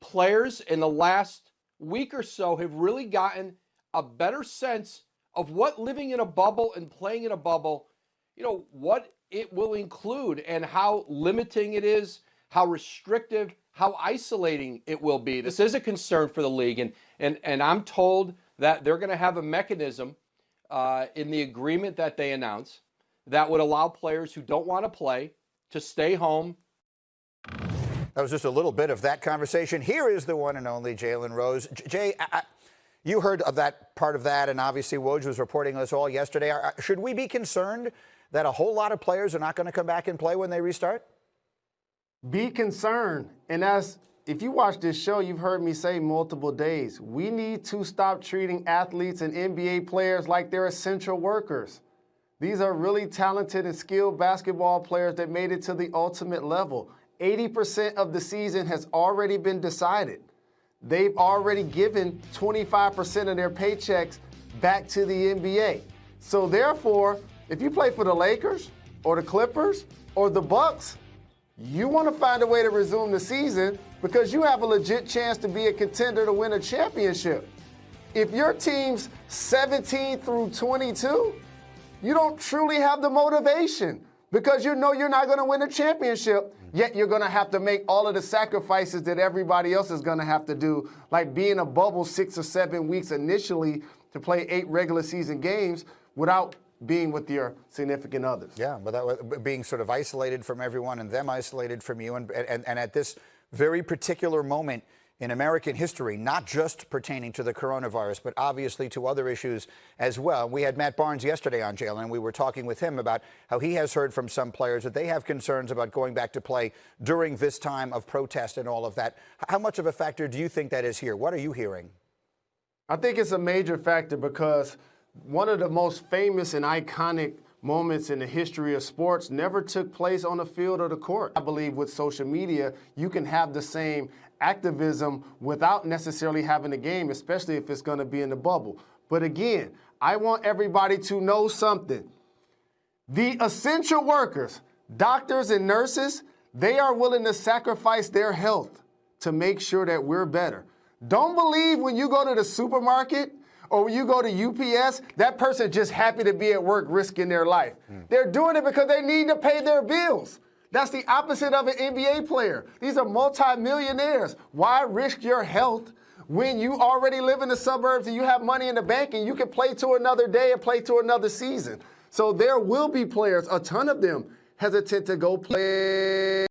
players in the last week or so have really gotten a better sense of what living in a bubble and playing in a bubble, what it will include and how limiting it is, how restrictive, how isolating it will be. This is a concern for the league, and I'm told that they're going to have a mechanism in the agreement that they announce that would allow players who don't want to play to stay home. That was just a little bit of that conversation. Here is the one and only Jalen Rose. Jay, you heard of that part of that, and obviously Woj was reporting this all yesterday. Should we be concerned that a whole lot of players are not going to come back and play when they restart? Be concerned. And if you watch this show, you've heard me say multiple days, we need to stop treating athletes and NBA players like they're essential workers. These are really talented and skilled basketball players that made it to the ultimate level. 80% of the season has already been decided. They've already given 25% of their paychecks back to the NBA. So therefore, if you play for the Lakers or the Clippers or the Bucks, you want to find a way to resume the season because you have a legit chance to be a contender to win a championship. If your team's 17 through 22, you don't truly have the motivation because you know you're not going to win a championship, yet you're going to have to make all of the sacrifices that everybody else is going to have to do, like be in a bubble 6 or 7 weeks initially to play 8 regular season games without being with your significant others. Yeah, but being sort of isolated from everyone and them isolated from you. And at this very particular moment in American history, not just pertaining to the coronavirus, but obviously to other issues as well. We had Matt Barnes yesterday on, Jalen. We were talking with him about how he has heard from some players that they have concerns about going back to play during this time of protest and all of that. How much of a factor do you think that is here? What are you hearing? I think it's a major factor because one of the most famous and iconic moments in the history of sports never took place on the field or the court. I believe with social media, you can have the same activism without necessarily having a game, especially if it's going to be in the bubble. But again, I want everybody to know something. The essential workers, doctors and nurses, they are willing to sacrifice their health to make sure that we're better. Don't believe when you go to the supermarket or when you go to UPS, that person just happy to be at work risking their life. They're doing it because they need to pay their bills. That's the opposite of an NBA player. These are multimillionaires. Why risk your health when you already live in the suburbs and you have money in the bank and you can play to another day and play to another season? So there will be players, a ton of them, hesitant to go play.